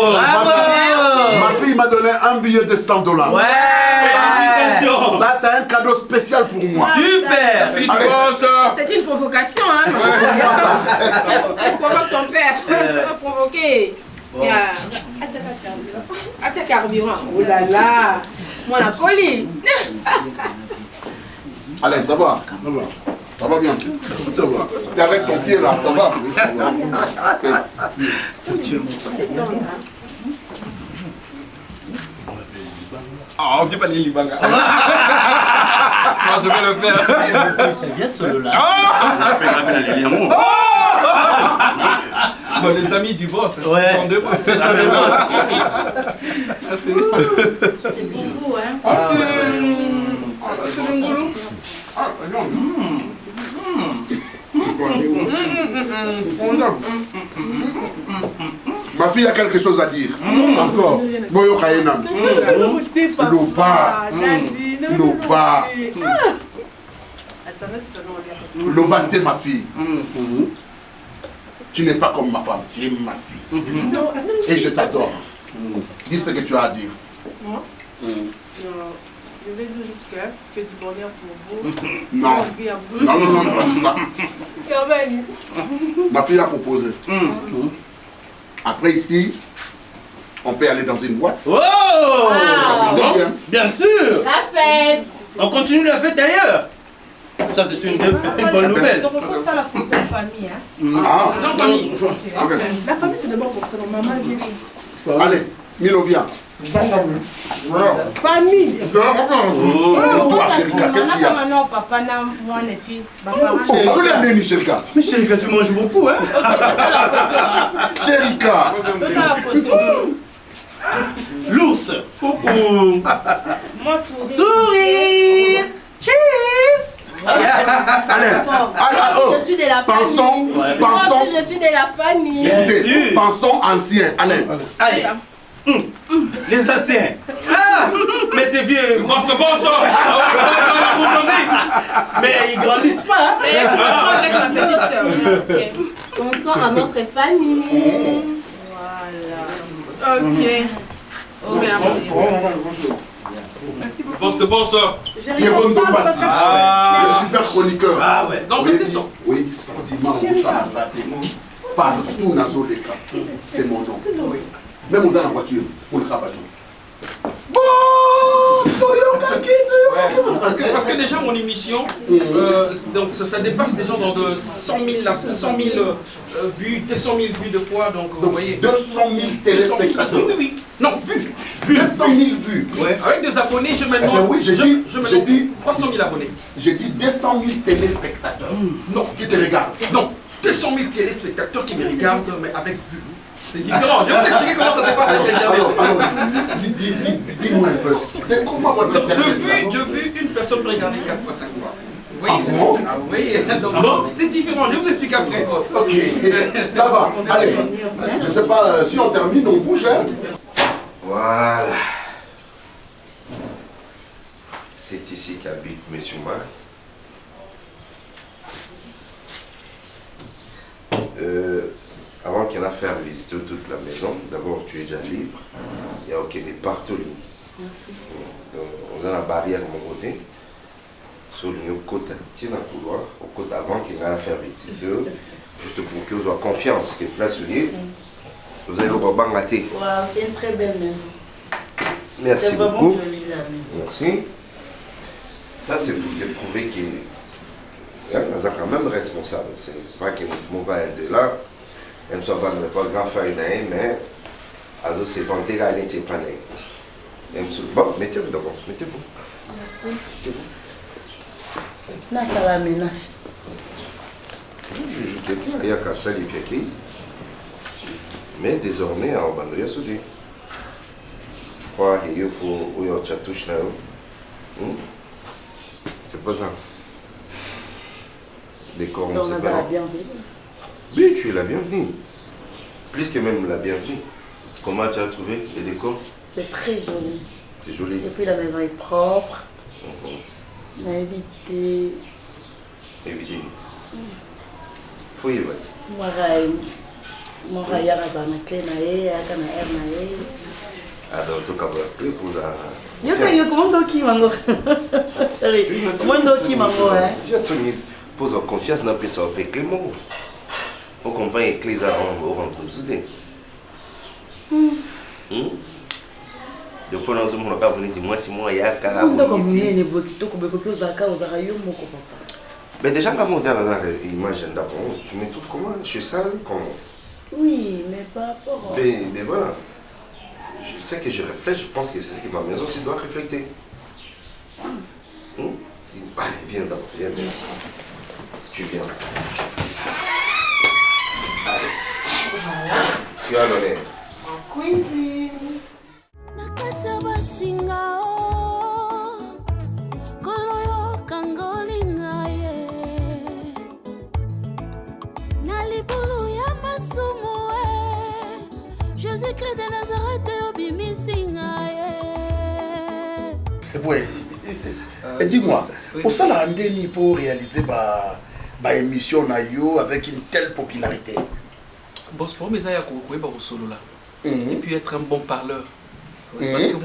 Ma fille m'a donné un billet de $100. Ouais. Ça, c'est un cadeau spécial pour moi. Super. C'est une provocation, hein. Provoque ton père. Provoquer. Atia carburant. Oh là là. Moi la colis. Allez, ça va. Ça va bien. Ça va. T'es avec ton pied là, ça va. Ah, on dit pas les Libanga. Moi, je vais le faire. C'est bien celui-là. Bon, les amis du boss, ouais. Ce sont deux boss. C'est ça, deux boss. C'est pour vous, hein. C'est bon boulot. Ma fille a quelque chose à dire. Encore. Boyo Kayenan. Loba. Loba. Loba, t'es ma fille. Tu n'es pas comme ma femme, tu es ma fille. Et je t'adore. Dis ce que tu as à dire. Moi je vais dire juste que du bonheur pour vous. Non. Non. Ma fille a proposé. Après ici, on peut aller dans une boîte. Oh Ça vous bien. Bien sûr. La fête. On continue la fête d'ailleurs. Ça c'est une bonne nouvelle. Donc on fait ça la photo de famille. Ah, famille. Okay. La famille c'est d'abord pour ça. Donc maman vient. Allez, Milo viens. Famille. Toi, Chelka, qu'est-ce qu'il y a? Papa, moi, et puis. Chelka. Mais Chelka, tu manges beaucoup, hein? Chelka. L'ours. Coucou. Moi, Sourire. Cheers. Allez, je suis de la famille. Pensons. Je suis de la famille. Bien sûr. Pensons ancien. Allez. Allez. Les anciens. Ah, mais c'est vieux. Mais ils grandissent pas. Pensons à notre famille. Voilà. Ok. Oh, merci. Pense de bon sort. Jérôme Dombassi, le super chroniqueur. Ah ouais, dans ce sens. Oui, sentiment, ça m'a battu. Partout dans le cas. C'est mon nom. Même on est dans la voiture, on le travaille. Parce que déjà mon émission, donc ça dépasse déjà dans de 100 000 vues, 200 000 vues de fois, donc vous voyez. 200 000 téléspectateurs. Oui. Non, vues. 200 000 vues. Ouais. Avec des abonnés, je me demande. Oui, j'ai dit 300 000 abonnés. J'ai dit 200 000 téléspectateurs. Non, qui te regardent. Non, 200 000 téléspectateurs qui me regardent, mais avec vues. C'est différent. Je vais vous expliquer comment ça se passe avec l'internet. Dis-moi un peu. C'est comment votre internet? De vue, une personne peut regarder 4 fois 5 fois. Oui. Ah bon? Ah oui. C'est différent. Je vais vous expliquer après. Ok. Ça va. Allez. Je ne sais pas si on termine, on bouge. Hein? Voilà. C'est ici qu'habite M. Marc. Avant qu'il y ait à faire visiter toute la maison, d'abord tu es déjà libre. Il y a aucun partout. Merci. Donc, on a la barrière de mon côté. Sur le côté, tiens un couloir, au côté avant qu'il y ait à faire visiter. Juste pour que vous ayez confiance, que place sur lui. Vous allez le rebangater. C'est une très belle maison. Merci beaucoup. Joli, la maison. Merci. Ça, c'est pour te prouver qu'il est quand même responsable. C'est pas que mon père était là. Même si on ne pas grand frère, mais alors c'est vanté à l'être pas. Bon, mettez-vous d'abord, mettez-vous. Merci. Mettez-vous. Là, ça va ménage. Je quelqu'un, il y a qu'à ça les pieds. Mais désormais, on va nous souder. Je crois qu'il faut où il y a touche là. C'est pas ça. Décor, on sait pas. Oui, tu es la bienvenue. Plus que même la bienvenue. Comment tu as trouvé les décors? C'est très joli. C'est joli. Et puis la maison est propre. On a évité. Évité. Faut y aller. Moi, il y a la clé, il y a la ah, donc, tout cas, plus pour ça. Comment qui mango? Sorry. Comment qui mango? Je pose en confiance dans le ça avec Clément. On comprend les clés à rentrer au Sud. Depuis nous sommes pas venus moi si moi il y a qu'à mais déjà quand on est dans l'image d'avant, tu me trouves comment? Je suis sale comment? Oui, mais pas rapport. Mais voilà. Je sais que je réfléchis, je pense que c'est ce que ma maison aussi doit refléter. Allez, viens d'abord, viens. Tu viens. Allez. Voilà. Tu as l'honneur. Cuisine. Nakata basinga o koloyo kangolinga ye na libulu ya masumu e Jésus-Christ de Nazareth obimisinga ye. Et puis, dis-moi, au Salandeni pour réaliser ma émission avec une telle popularité. Boss, pour moi, il solo là. Et puis être un bon parleur. Parce que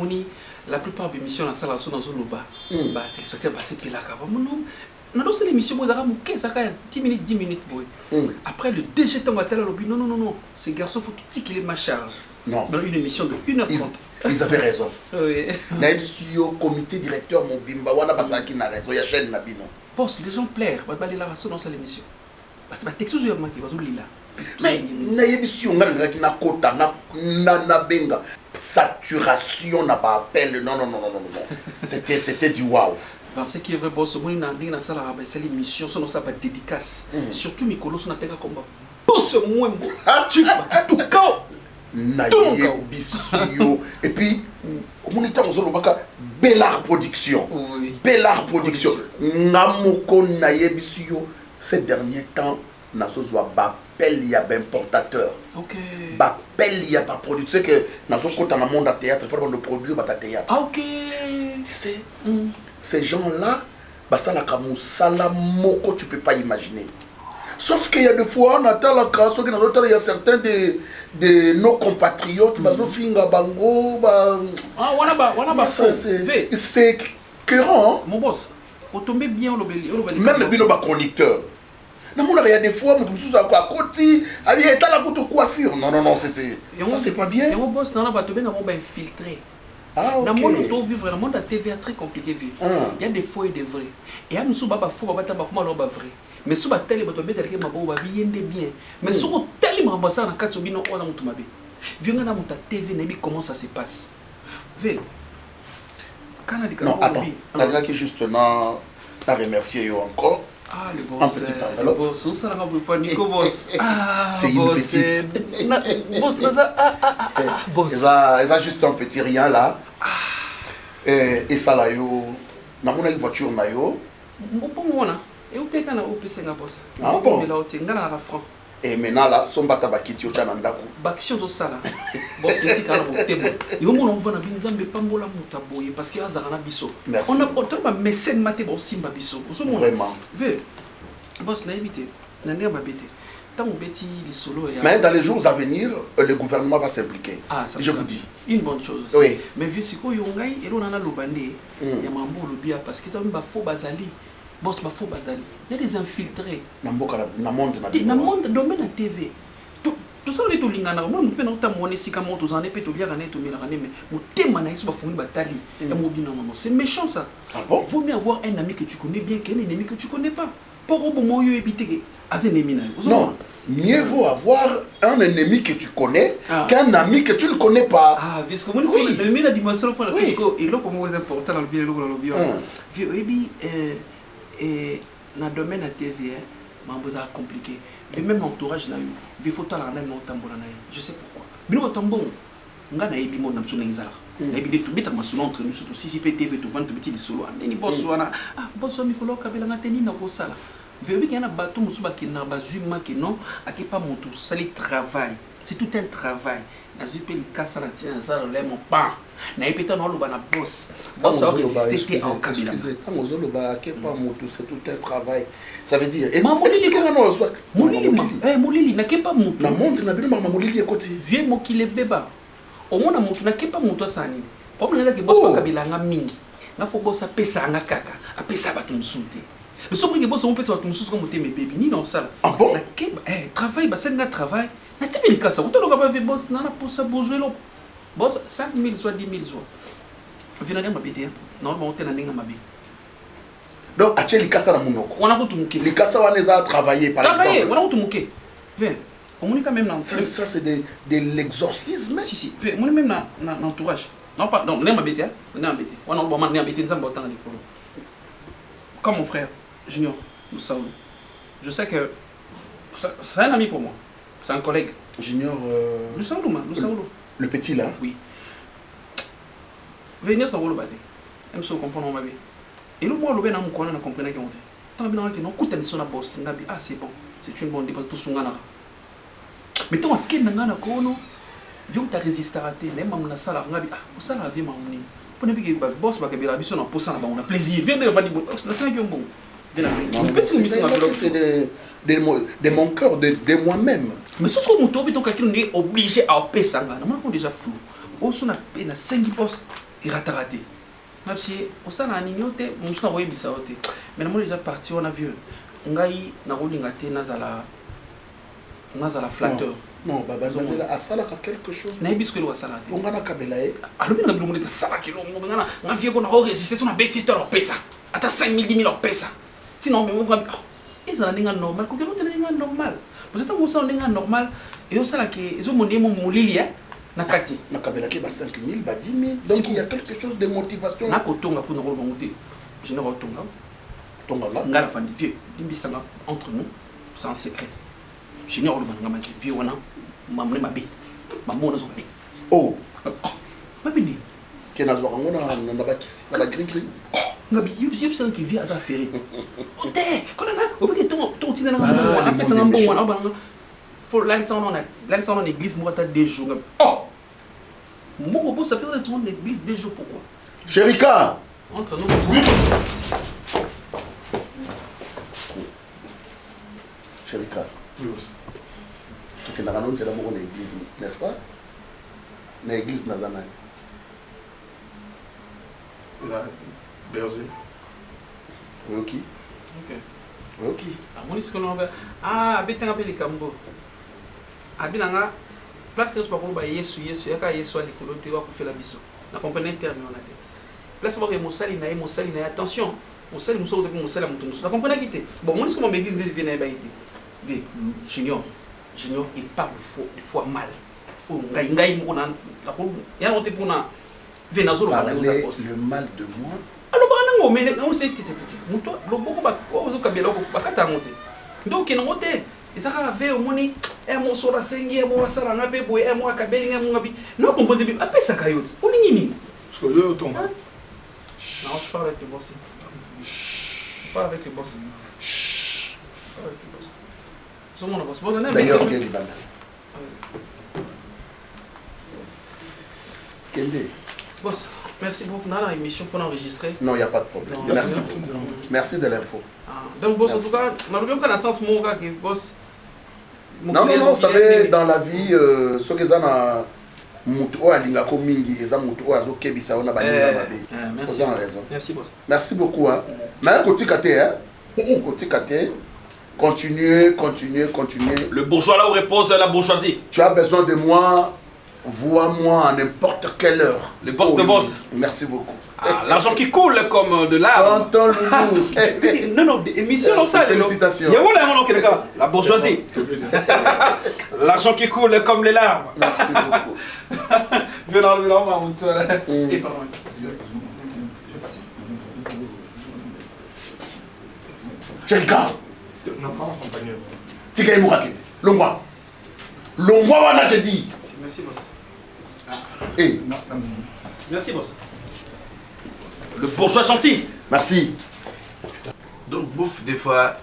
la plupart des émissions dans la salle dans le bas, t'expectes à passer là. Non, c'est l'émission, ça 10 minutes. Après, le DG va te dire non, ces garçons, il faut tout qu'il ait ma charge. Non. Dans une émission de 1h30. Ils avaient raison. Oui. Même si au comité directeur, mon bimba, on a pas ça qui n'a raison, il y a chaîne Nabino. Boss, les gens plairent, on va aller là dans cette émission. Parce que texte sur moi qui va là. Mais na émission qui n'a quota, na benga, saturation n'a pas appel, non. C'était du waouh. Ce qui est vrai, boss, c'est l'émission, ça n'a pas de dédicace. Surtout Mikolo, on a fait comme boss, moi, tu vas tout cas. Et puis, on est en Zolobaka, Bellard Production. Bellard Production. Namoko Nayebisio, ces derniers temps, Nasozoa Bapel, il y a un importateur. Bapel, il y a pas producteur. Tu sais que dans le monde à théâtre, il faut le produire à théâtre. Ah, ok. Tu sais, ces gens-là, ça la Moussala Moko, tu peux pas imaginer. Sauf qu'il y a des fois, on attend la crasse, il y a certains de nos compatriotes, c'est écœurant. Mon boss, on tombe bien au même le bino conducteur. Il y a des fois, on se à côté, il y a la coiffure. Non, ça c'est pas bien. Et mon boss, on va infiltrer. Dans le monde où on vit, le monde de la TV est très compliqué. Il y a des faux et des vrais. Et il y a des faux, vrai. Mais si on a tel bien. Mais si on a tel on a TV, comment ça se passe. Non, attends. Là qui juste à remercier encore. Ah, le boss. Un petit enveloppe. Boss, on s'en pas Nico boss. Ah, c'est une petite. Boss, boss. Ils ont juste un petit rien là. Et ça là, on a une voiture là. Et où t'es quand on peut s'en boss. Ah bon. Et maintenant là, son batabakiti au chanandako. Baction de ça là. Boss, il dit qu'on a témoin. Et au moment où on va binzambe pas mola mutaboye parce qu'il y a zara biso. On a autant ma mécène maté bon simba biso. Vraiment. Boss, n'a évité. N'a pas bêté. Tant on bêtit les solos. Mais dans les jours à venir, le gouvernement va s'impliquer. Ah, je vous dis. Une bonne chose. Oui. Mais vieux si quoi yongai et l'on a l'obandé. Il y a mambo le bien parce que t'as un faux bazali. Boss, ma faux bazali. Il y a des infiltrés. Na monde domaine à TV. Tout ça, on est au lingana. Moi, je peux pas monter si comme on est peut bien gagner tout mais mon thème na ici va fournir batali. C'est méchant ça. Ah bon? Vaut mieux avoir un ami que tu connais bien qu'un ennemi que tu connais pas. Pour au moment où éviter un ennemi. Non, mieux vaut avoir un ennemi que tu connais qu'un ami que tu ne connais pas. Ah, parce que moi, l'ennemi la dimension pour la fisco et là pour moi c'est important dans le bien et dans le domaine de la TV, c'est compliqué. Et même l'entourage, il faut que tu aies un tambour. Je sais pourquoi. Mais nous, tambour, on a des gens qui sont des gens qui sont entre nous, surtout si TV, tu vends des solos. Il boss, boss, Mikolo, Kabela, Nateni, Nakosala. Il y a un bateau qui n'a pas de non, qui pas mon tour. C'est le travail. C'est tout un travail. Je peux le casser la tienne, ça le mon pain. Na epeta no loba na boss. Boss a résister en Kabila. Excusez, tant aux loba qui pas moto, c'est tout un travail. Ça veut dire Molili na kepa moto. Na monte na bino mama molili e côté. Vieux mokile beba. Au moins na moto na kepa moto sani. Problème là que boss pa Kabila nga mingi. Na fo boss a pesa nga kaka. A pesa ba tu msunte. Le somme que boss on pesa tu msunte comme mes bébé ni non ça. Ah bon? Na kepa travail ba sen na travail. Na tibeli kasa. Vous t'en pas vu boss na pour ça bouger lo. Boss 5 000 soit 10 000 soit. Finalement ma bête. Non, on te na ninga ma bête. Donc, à Tcheli Kassa Monoko. On a beaucoup de les Kassa Waneza a travaillé par exemple. Travaillé, on a beaucoup de viens, on est quand même dans. Ça c'est de l'exorcisme. Si, viens, on est même dans l'entourage. Non, pas, non, on est embêté, on est embêté. On est embêté, nous sommes autant de problèmes. Comme mon frère, Junior, nous savons. Je sais que c'est un ami pour moi, c'est un collègue. Junior. Nous savons. Le petit là. Oui. Venir sur le bâti. Même si on comprend ma vie. Et le moi, le bien, on comprend qu'il y a tant bien que non, coûte une sonne boss, ah c'est bon, c'est une bonne dépense tout son gana. Mais toi, quel n'engana kono, viens ta résister à tes, les mamans na sala, on a dit ah, ça la vie mamoni. Pour ne pas que boss va que la mission en poussant là-bas, on a plaisir. Viens de venir, c'est ça qui est bon. C'est de mon cœur, de moi-même. Mais ce soit mon tour, on est obligé à payer ça. On est déjà flou. On a payé 5 postes et raté. Parce que on a un ignoté, on a envoyé bisaoté. Mais on est déjà parti en avion. On a eu un flatteur. Non, Baba Zadela a salaka quelque chose. Na bisque lo salate. On a kabelae. Alors bien na bilongo salaka lo ngana na vie ko na résister sur na beti to pesa. Ata 5000 10 000 pesa. Sinon mais moi ils ont un normal ko kero tena normal. Vous êtes en ça on normal et on sala que ils ont mondé mon lilia na kati. Na kabela ke ba 5000 ba 10 000. Donc il y a quelque chose de motivation. Na ko tonga pour nous remonter. Je ne retonga. Tonga là. Ngala fa di vieux. Limbisanga entre nous sans secret. Je n'ai pas de vieux wana. Mamle mabe. Mamona zo mabe. Oh. Mabini. Qui n'a pas na bakisi. Na ba gris gris. Ngabi yub ça qui vient à ferrer. Ote, kolana, obeke ton tina na apesa nga mbongo wana banga. Faut la licence en église moi ta 2 jours. Oh. Mon beau ça peut être en église 2 jours pourquoi? Chérika. Entre nous. Chérika. Tu es dans l'église, n'est-ce pas? L'église n'a jamais. La berger. Ok. Ok. Ah, habite un peu les cambo. Habitanga, place que nous parlons de Yesu, yaka Yesu à l'école, tu vas faire la biso. La compagnie terme on a dit. Place où Moussali n'a attention. Moussali Moussali depuis Moussali à Moussali. La compagnie qui était. Bon, moi, c'est comme l'église vient à Baïti. Junior il parle de fois mal. Le mal de moi. Alors, mais on sait donc il et ça avait au moni et mon sora sengi et mon sara na bebo et moi kabeli et mon abi non comprendre bien après ça caillot on est nini parce que yo ton non je parle avec le boss je parle avec le boss d'ailleurs quel banda Kende boss merci beaucoup on a l'émission pour enregistrer non il y a pas de problème merci merci de l'info donc boss en tout cas malgré qu'on a sens mon gars que boss non vous savez dans la vie ce que ça na mutu o alinga ko mingi eza mutu o azokebisa ona baninga mabe merci vous avez raison merci boss merci beaucoup hein mais kotikate hein kotikate continuez. Le bourgeois là où repose la bourgeoisie. Tu as besoin de moi, vois-moi à n'importe quelle heure. Le boss de boss. Merci beaucoup. Ah, l'argent qui coule comme de l'arbre. Tonton Loulou. Non, émission comme ça. Félicitations. La bourgeoisie. L'argent qui coule comme les larmes. Merci beaucoup. Venons, Chérika. Tika Mourake. Longwa. Longwa wana te dit. Merci boss. Eh. Merci boss. Le bourgeois gentil. Merci. Donc bouffe des fois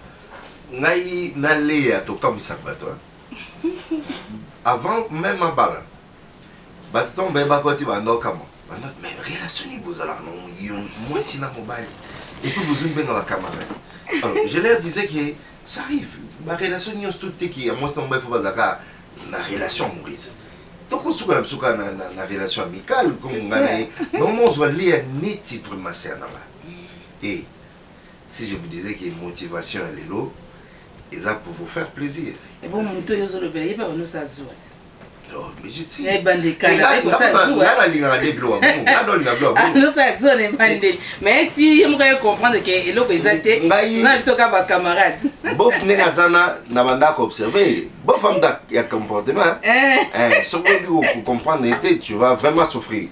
naï n'allait à ton comme ça toi. Avant même en bas. Baton ben ba côté ba ndokamo. Mais relation ni bozala non moi sina mobile. Et puis vous une ben dans la caméra. Alors, je leur disais que ça arrive. Ma relation ni tout qui à moi c'est un faut bazaka la relation Maurice. Donc on se connaît sur na relation amicale comme on non on se voit lire net vraiment c'est là. Et si je vous disais que motivation elle est là, et ça pour vous faire plaisir. Et bon mon to yozo le bel pas nous ça joue. Oh, mais je sais. Les bandes canards, ça joue. Là, la ligne a des blocs. Non, ça joue les bandes. Mais si on peut comprendre que et l'autre exacté, non, il faut qu'à camarade. Bof n'azana n'a pas observé. Bof femme y a comportement. Ce que vous comprendre tu vas vraiment souffrir.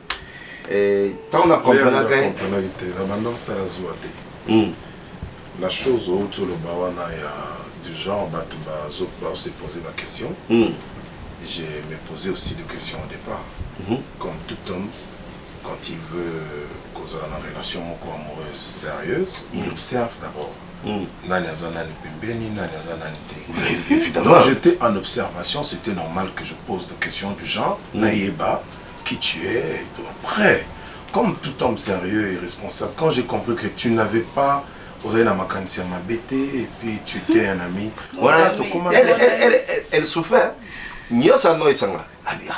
Tant on a compris la chose autour de Bawana il y a du genre se poser la question. Je me posais aussi des questions au départ. Comme tout homme, quand il veut causer une relation amoureuse sérieuse, il observe d'abord. Donc j'étais en observation, c'était normal que je pose des questions du genre Naïeba, qui tu es, après. Comme tout homme sérieux et responsable, quand j'ai compris que tu n'avais pas vous avez la mécanicien m'a bêté et puis tu étais un ami. Voilà, elle souffrait. N'y a ça non, il s'en va. Ah bien,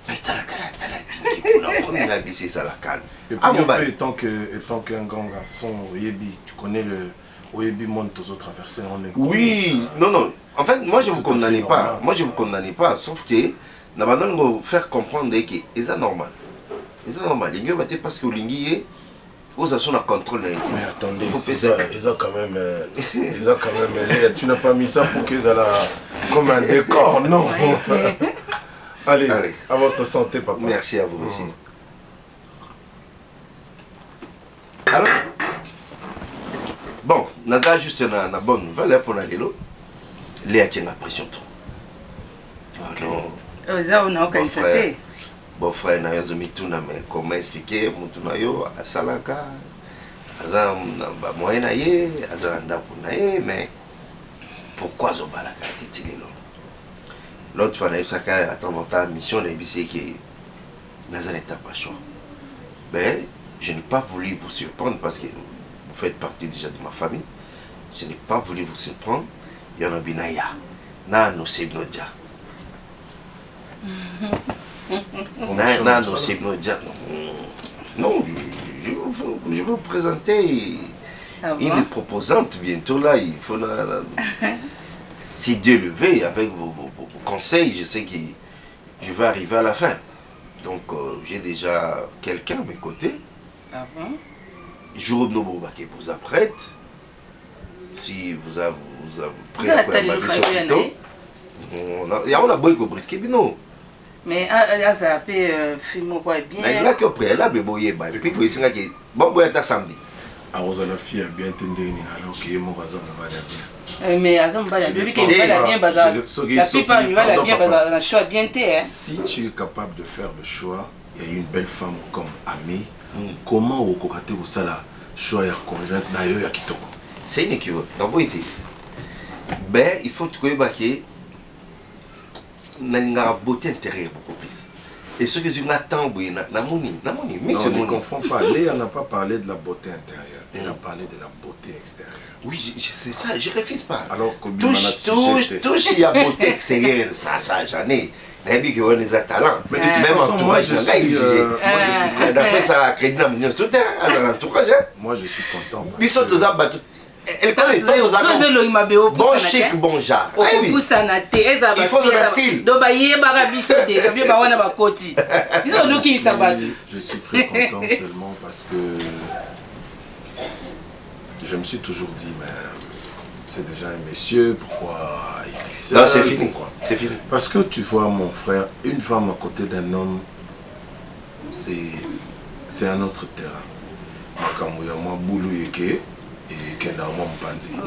mais t'as la première la baissé ça la calme. Et puis étant qu'un grand garçon, Oyebi, tu connais le Oyebi monde aux autres traversées. Oui, non. En fait, moi je vous condamnais pas. Moi je vous condamnais pas, sauf que nous allons faire comprendre que c'est normal. C'est normal. Les gens vont parce que l'ingé aux assurances à contrôle. Mais attendez, ils ont quand même, tu n'as pas mis ça pour qu'ils aient comme un décor, non? Allez, à votre santé, papa. Merci à vous aussi. Alors, bon, Naza juste une bonne nouvelle pour aller là. Léa tient la pression trop. Bon frère, na yozo mituna mais comment expliquer mutuna yo asalaka aza ba moyena ye aza ndapo na ye mais pourquoi zo balaka titilelo l'autre fois na yusaka attendre ta mission na bisi qui naza n'était pas choix. Ben je n'ai pas voulu vous surprendre parce que vous faites partie déjà de ma famille. Je n'ai pas voulu vous surprendre. Yana binaya na no sebnoja. Non, je vais vous présenter une proposante bientôt là. Il faut si Dieu le veut, avec vos conseils, je sais que je vais arriver à la fin. Donc j'ai déjà quelqu'un à mes côtés. Ah bon? Jour Noboba qui vous apprête. Si vous avez prêt à ma mission, on a beau brisquer, non. Mais ça peut filmer quoi bien. Mais là que après là beboye ba puis que singa que bon boy ta samedi. Ah vous allez faire bien entendre ni alors que mon voisin va bien. Mais azam ba depuis que va bien bazar. La plupart il va bien bazar la choix bien té. Si tu es capable de faire le choix, il y a une belle femme comme amie, comment au kokate au sala choix ya conjointe na yo ya kitoko. C'est une équivoque. Donc ben il faut que baquer na beauté intérieure beaucoup plus. Et ce que je n'attends, mais on ne confond pas. Léa n'a pas parlé de la beauté intérieure, elle a parlé de la beauté extérieure. Oui, c'est ça, je ne refuse pas. Alors, touche, il y a beauté extérieure, ça, j'en ai. Mais il y a des talents. Même entourage, d'après ça, crédit dans l'entourage. Moi, je suis content. Ils sont tous abattus. Bon chic, bon genre. Il faut le style. Je suis très content seulement parce que je me suis toujours dit, mais c'est déjà un monsieur, pourquoi il est seul? Non, c'est fini. C'est fini. Parce que tu vois, mon frère, une femme à côté d'un homme, c'est un autre terrain. Quand il y a moi, boulou et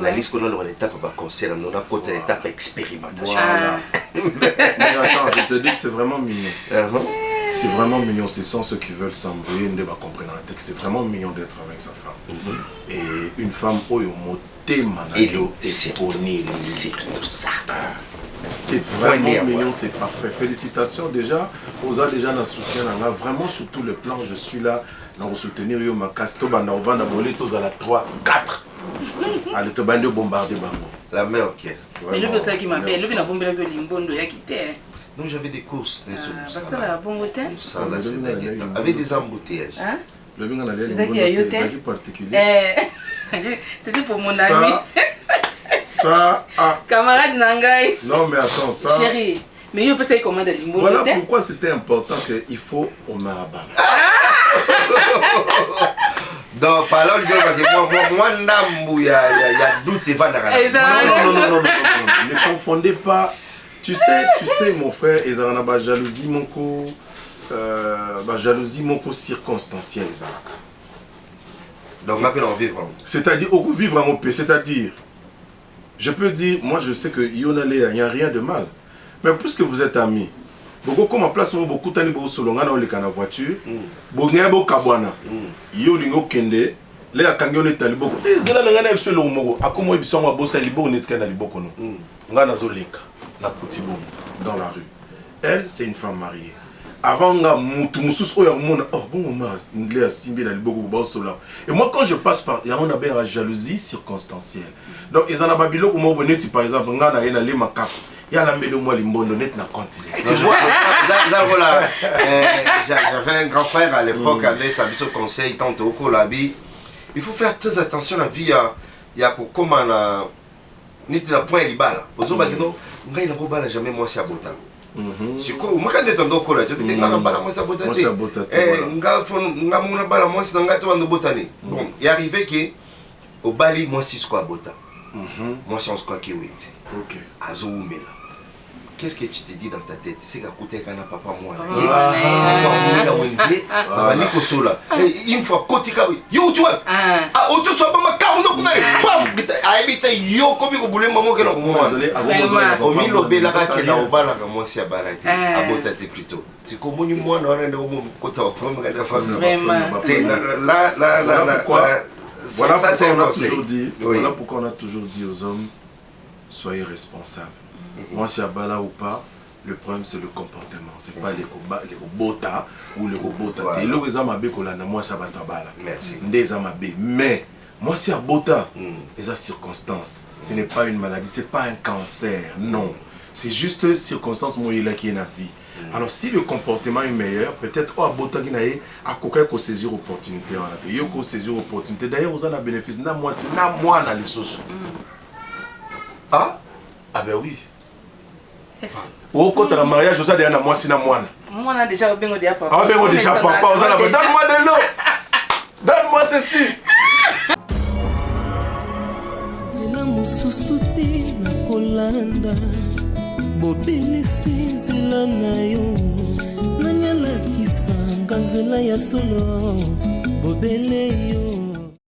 la liste qu'on a dans l'étape concerne, on a côté l'étape expérimentation. Voilà. Mais attends, je te dis que c'est vraiment mignon. C'est vraiment mignon. Ce sont ceux qui veulent s'embrouiller, ne va comprendre un texte. C'est vraiment mignon d'être avec sa femme. Et une femme, c'est tout ça. C'est vraiment mignon, c'est parfait. Félicitations déjà. Osa déjà dans soutien. Vraiment sur tous les plans, je suis là. Nous soutenir yo makasto banda ovanda boleto à la 3 4 allez te bande bombarder bango la mère OK. Mais le ça qui m'appelle le bina bombela que limbondo ya quitté. Donc j'avais des courses ça la bon hôtel ça là c'est avec des embouteillages. Hein? Le bina na les particulier. C'était pour mon ami. Ça camarade Nangai. Non mais attends ça. Chérie, mais yo peut ça comment de limbondo. Voilà pourquoi c'était important que il faut au Maraba. Donc, par là, moi, il y a doute et non, ne confondez pas. Tu sais, mon frère, ils ont la jalousie, jalousie, circonstancielle. Donc, on appelle en vivre. C'est-à-dire, au vivre en paix, c'est-à-dire, je peux dire, moi, je sais qu'il n'y a rien de mal. Mais puisque vous êtes amis, beaucoup comme en place beaucoup tani beaucoup solonga na le kana voiture bonga bo kabwana yo lingo kende le akangi on etali beaucoup zela ngana ebso lo moko akomo ebiso ngwa bossa libo netika na liboko no ngana zo leka na kuti bon dans la rue. Elle c'est une femme mariée avant nga mutu mususu oyo mona oh bon ma ndle asimbi na liboko bosola. Et moi quand je passe par ya on a bien la jalousie circonstancielle. Donc ils en a babilo ko mo boneti par exemple nga na yena le makako. Ya la mbele moi limbondo net na continue. Tu vois voilà j'avais un grand frère à l'époque avec sa biso conseil tant au Kolabi. Il faut faire très attention à la vie ya ko comment na niti na point libala. Ozoba kino ngai na ko bala jamais moi si abota. Siko makande tondo kola je bitinga na bala moi sa bota nga mona bala moi si nga to ando botani. Bon, il arrivé que au bali moi si quoi bota. Moi si on se quoi qui wait. OK. Azo umela. Qu'est-ce que tu te dis dans ta tête? C'est qu'à côté kana papa moi une fois côté ka yo tu vois ah auto so pas ma ka on paf habite yo comme ko boule maman que non moi au milo bela ka na obala ka moi si abalati abotate plutôt c'est comme moi non on est côté au premier de famille là voilà ça c'est toujours dit voilà pourquoi on a toujours dit aux hommes soyez responsables. Moi, si Abala ou pas, le problème c'est le comportement. C'est pas les robots ou les robots. Et le réseau m'a moi ça va t'abala. Merci. Mais moi, si Abota, les circonstances, ce n'est pas une maladie, c'est pas un cancer, non. C'est juste circonstance moi il a qui est la vie. Alors si le comportement est meilleur, peut-être Abota qui n'a à coquer qu'on saisir opportunité. Il y a qu'on saisir opportunité. D'ailleurs, vous en avez bénéfice. Na moi c'est na moi dans les sauces. Ah ben oui. Au côté de la mariage, vous avez un mois si na moine. Moi, on a déjà bengo déjà papa. Ah, bengo déjà papa, vous avez donne-moi de l'eau. Donne-moi ceci. Zela mususuti na kolanda. Bobelisi zela na yo. Nanyala kisanga zela ya solo. Bobele yo.